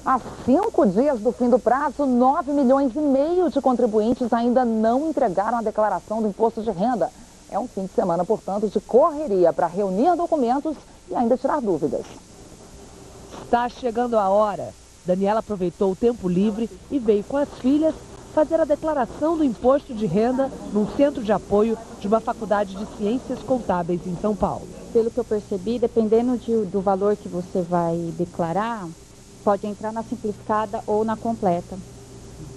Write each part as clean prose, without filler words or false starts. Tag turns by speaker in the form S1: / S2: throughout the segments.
S1: Há 5 dias do fim do prazo, 9,5 milhões de contribuintes ainda não entregaram a declaração do imposto de renda. É um fim de semana, portanto, de correria para reunir documentos e ainda tirar dúvidas.
S2: Está chegando a hora. Daniela aproveitou o tempo livre e veio com as filhas fazer a declaração do imposto de renda num centro de apoio de uma faculdade de ciências contábeis em São Paulo.
S3: Pelo que eu percebi, dependendo do valor que você vai declarar, pode entrar na simplificada ou na completa.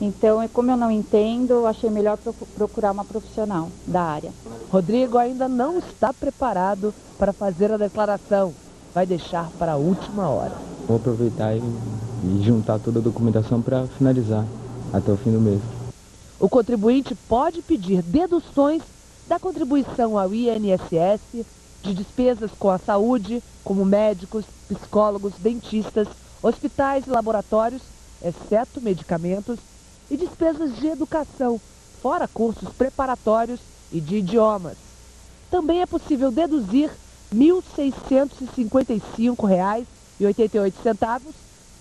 S3: Então, como eu não entendo, achei melhor procurar uma profissional da área.
S2: Rodrigo ainda não está preparado para fazer a declaração. Vai deixar para a última hora.
S4: Vou aproveitar e juntar toda a documentação para finalizar até o fim do mês.
S2: O contribuinte pode pedir deduções da contribuição ao INSS, de despesas com a saúde, como médicos, psicólogos, dentistas, hospitais e laboratórios, exceto medicamentos, e despesas de educação, fora cursos preparatórios e de idiomas. Também é possível deduzir R$ 1.655,88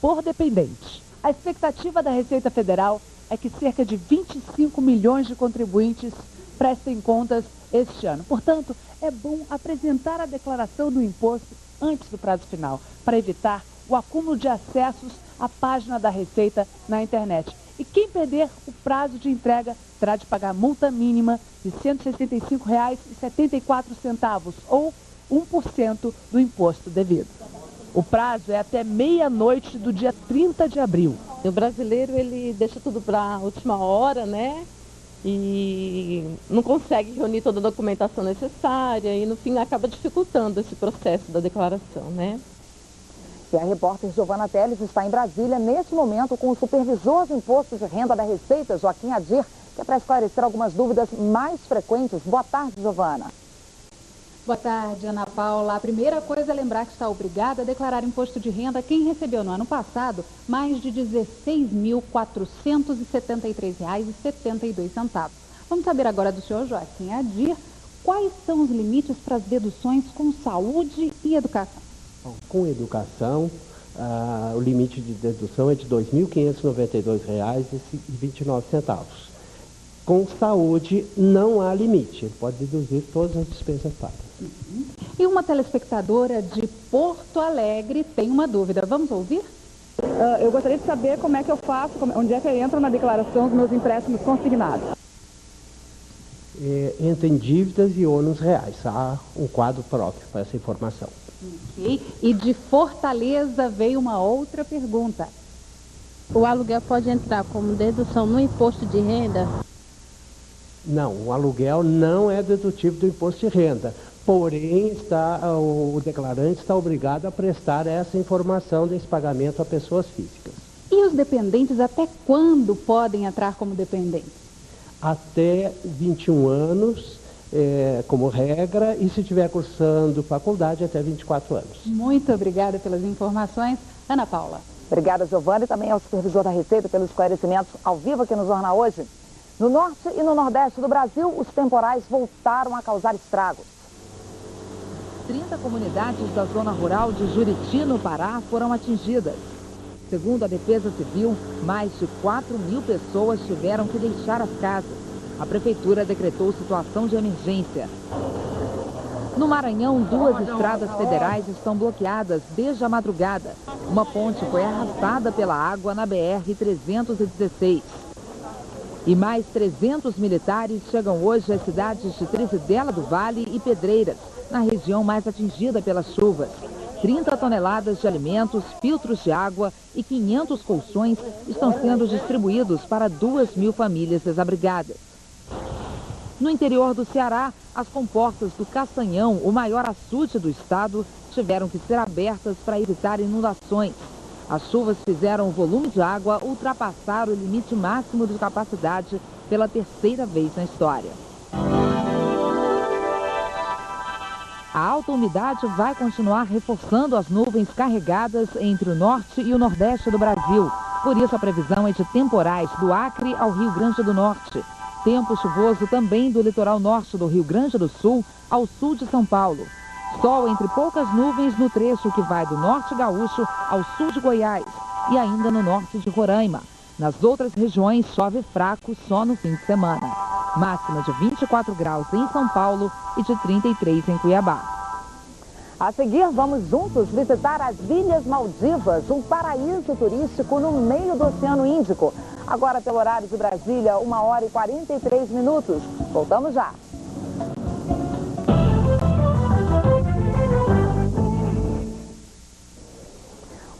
S2: por dependente. A expectativa da Receita Federal é que cerca de 25 milhões de contribuintes prestem contas este ano. Portanto, é bom apresentar a declaração do imposto antes do prazo final, para evitar o acúmulo de acessos à página da Receita na internet. E quem perder o prazo de entrega terá de pagar multa mínima de R$ 165,74 ou 1% do imposto devido. O prazo é até meia-noite do dia 30 de abril.
S5: O brasileiro, ele deixa tudo para a última hora, né? E não consegue reunir toda a documentação necessária e, no fim, acaba dificultando esse processo da declaração, né?
S1: E a repórter Giovana Teles está em Brasília neste momento com o supervisor de imposto de renda da Receita, Joaquim Adir, que é para esclarecer algumas dúvidas mais frequentes. Boa tarde, Giovana.
S6: Boa tarde, Ana Paula. A primeira coisa é lembrar que está obrigada a declarar imposto de renda quem recebeu no ano passado mais de R$ 16.473,72. Vamos saber agora do senhor Joaquim Adir quais são os limites para as deduções com saúde e educação.
S7: Bom, com educação, o limite de dedução é de R$ 2.592,29. Com saúde, não há limite. Ele pode deduzir todas as despesas pagas.
S6: E uma telespectadora de Porto Alegre tem uma dúvida. Vamos ouvir?
S8: Eu gostaria de saber como é que eu faço, onde é que eu entro na declaração dos meus empréstimos consignados.
S7: Entra em dívidas e ônus reais. Há um quadro próprio para essa informação.
S6: Okay. E de Fortaleza veio uma outra pergunta.
S9: O aluguel pode entrar como dedução no imposto de renda?
S7: Não, o aluguel não é dedutivo do imposto de renda. Porém, o declarante está obrigado a prestar essa informação desse pagamento a pessoas físicas.
S6: E os dependentes, até quando podem entrar como dependentes?
S7: Até 21 anos, como regra, e se estiver cursando faculdade, até 24 anos.
S6: Muito obrigada pelas informações. Ana Paula.
S1: Obrigada, Giovana, e também ao supervisor da Receita pelos esclarecimentos ao vivo aqui no Jornal Hoje. No norte e no nordeste do Brasil, os temporais voltaram a causar estragos.
S2: 30 comunidades da zona rural de Juriti, no Pará, foram atingidas. Segundo a Defesa Civil, mais de 4.000 pessoas tiveram que deixar as casas. A Prefeitura decretou situação de emergência. No Maranhão, 2 estradas federais estão bloqueadas desde a madrugada. Uma ponte foi arrastada pela água na BR-316. E mais 300 militares chegam hoje às cidades de Trizidela do Vale e Pedreiras, na região mais atingida pelas chuvas. 30 toneladas de alimentos, filtros de água e 500 colchões estão sendo distribuídos para 2.000 famílias desabrigadas. No interior do Ceará, as comportas do Castanhão, o maior açude do estado, tiveram que ser abertas para evitar inundações. As chuvas fizeram o volume de água ultrapassar o limite máximo de capacidade pela 3ª vez na história. A alta umidade vai continuar reforçando as nuvens carregadas entre o norte e o nordeste do Brasil. Por isso, a previsão é de temporais do Acre ao Rio Grande do Norte. Tempo chuvoso também do litoral norte do Rio Grande do Sul ao sul de São Paulo. Sol entre poucas nuvens no trecho que vai do norte gaúcho ao sul de Goiás. e ainda no norte de Roraima. Nas outras regiões, chove fraco só no fim de semana. Máxima de 24 graus em São Paulo e de 33 em Cuiabá.
S1: A seguir, vamos juntos visitar as Ilhas Maldivas, um paraíso turístico no meio do Oceano Índico. Agora, pelo horário de Brasília, 1h43. Voltamos já.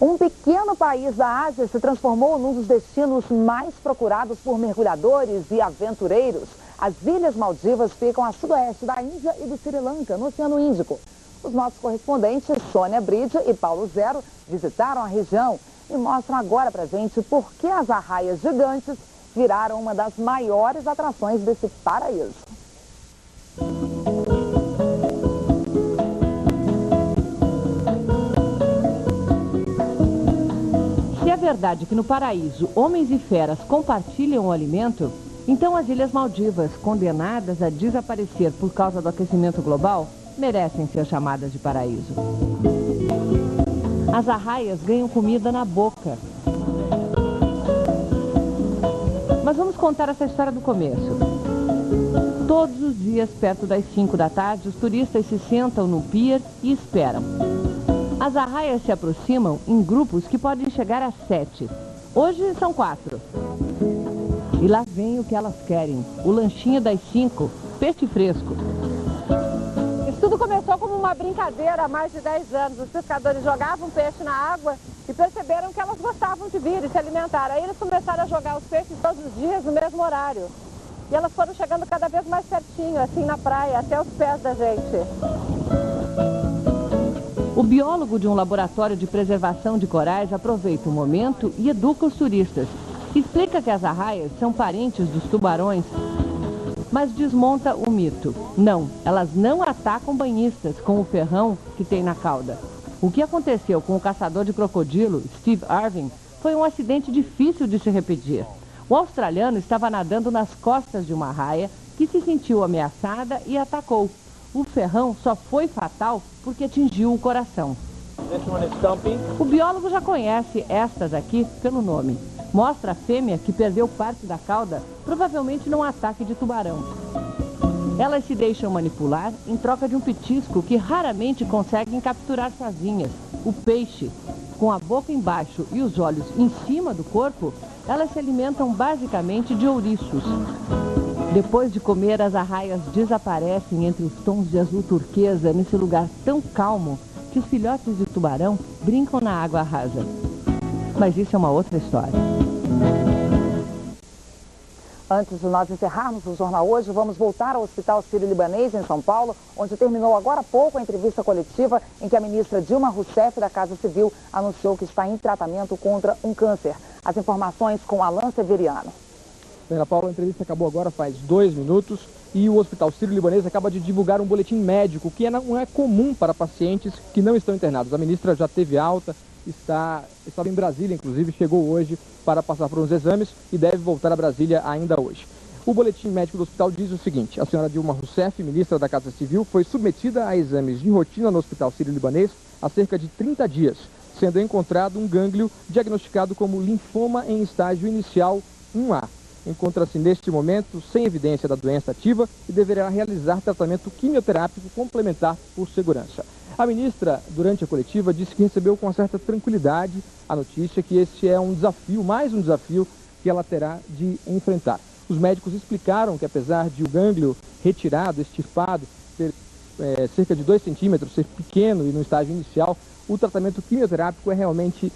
S1: Um pequeno país da Ásia se transformou num dos destinos mais procurados por mergulhadores e aventureiros. As Ilhas Maldivas ficam a sudoeste da Índia e do Sri Lanka, no Oceano Índico. Os nossos correspondentes Sônia Bride e Paulo Zero visitaram a região e mostram agora pra gente por que as arraias gigantes viraram uma das maiores atrações desse paraíso.
S10: Se é verdade que no paraíso homens e feras compartilham o alimento, então as Ilhas Maldivas, condenadas a desaparecer por causa do aquecimento global, merecem ser chamadas de paraíso. As arraias ganham comida na boca. Mas vamos contar essa história do começo. Todos os dias, perto das 5 da tarde, os turistas se sentam no pier e esperam. As arraias se aproximam em grupos que podem chegar a 7. Hoje são 4. E lá vem o que elas querem, o lanchinho das 5, peixe fresco.
S11: Tudo começou como uma brincadeira há mais de 10 anos. Os pescadores jogavam peixe na água e perceberam que elas gostavam de vir e se alimentar. Aí eles começaram a jogar os peixes todos os dias no mesmo horário. E elas foram chegando cada vez mais pertinho, assim na praia, até os pés da gente.
S10: O biólogo de um laboratório de preservação de corais aproveita o momento e educa os turistas. Explica que as arraias são parentes dos tubarões, mas desmonta o mito. Não, elas não atacam banhistas com o ferrão que tem na cauda. O que aconteceu com o caçador de crocodilo, Steve Irwin, foi um acidente difícil de se repetir. O australiano estava nadando nas costas de uma arraia que se sentiu ameaçada e atacou. O ferrão só foi fatal porque atingiu o coração. O biólogo já conhece estas aqui pelo nome. Mostra a fêmea que perdeu parte da cauda, provavelmente num ataque de tubarão. Elas se deixam manipular em troca de um petisco que raramente conseguem capturar sozinhas, o peixe. Com a boca embaixo e os olhos em cima do corpo, elas se alimentam basicamente de ouriços. Depois de comer, as arraias desaparecem entre os tons de azul turquesa nesse lugar tão calmo que os filhotes de tubarão brincam na água rasa. Mas isso é uma outra história.
S1: Antes de nós encerrarmos o Jornal Hoje, vamos voltar ao Hospital Sírio-Libanês, em São Paulo, onde terminou agora há pouco a entrevista coletiva em que a ministra Dilma Rousseff, da Casa Civil, anunciou que está em tratamento contra um câncer. As informações com Alan Severiano.
S12: Ana Paula, a entrevista acabou agora faz 2 minutos e o Hospital Sírio-Libanês acaba de divulgar um boletim médico que não é comum para pacientes que não estão internados. A ministra já teve alta, estava em Brasília, inclusive, chegou hoje para passar por uns exames e deve voltar a Brasília ainda hoje. O boletim médico do hospital diz o seguinte: a senhora Dilma Rousseff, ministra da Casa Civil, foi submetida a exames de rotina no Hospital Sírio-Libanês há cerca de 30 dias, sendo encontrado um gânglio diagnosticado como linfoma em estágio inicial 1A. Encontra-se neste momento sem evidência da doença ativa e deverá realizar tratamento quimioterápico complementar por segurança. A ministra, durante a coletiva, disse que recebeu com certa tranquilidade a notícia que este é um desafio, mais um desafio que ela terá de enfrentar. Os médicos explicaram que apesar de o gânglio retirado, extirpado, ter cerca de 2 centímetros, ser pequeno e no estágio inicial, o tratamento quimioterápico é realmente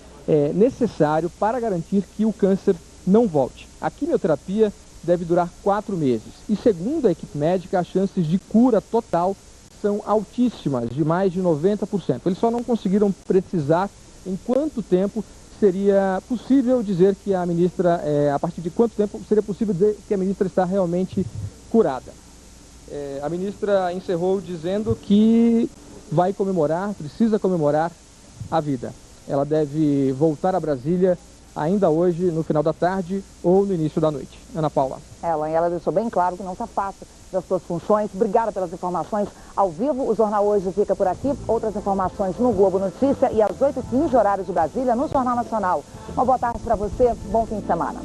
S12: necessário para garantir que o câncer não volte. A quimioterapia deve durar 4 meses e, segundo a equipe médica, as chances de cura total são altíssimas, de mais de 90%. Eles só não conseguiram precisar em quanto tempo seria possível dizer que a ministra, a partir de quanto tempo seria possível dizer que a ministra está realmente curada. A ministra encerrou dizendo que vai comemorar, precisa comemorar a vida. Ela deve voltar a Brasília ainda hoje, no final da tarde ou no início da noite. Ana Paula.
S1: Ela deixou bem claro que não está fácil das suas funções. Obrigada pelas informações ao vivo. O Jornal Hoje fica por aqui. Outras informações no Globo Notícia e às 8h15, horário de Brasília, no Jornal Nacional. Uma boa tarde para você. Bom fim de semana.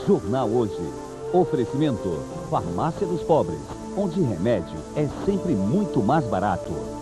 S13: Jornal Hoje. Oferecimento Farmácia dos Pobres, onde remédio é sempre muito mais barato.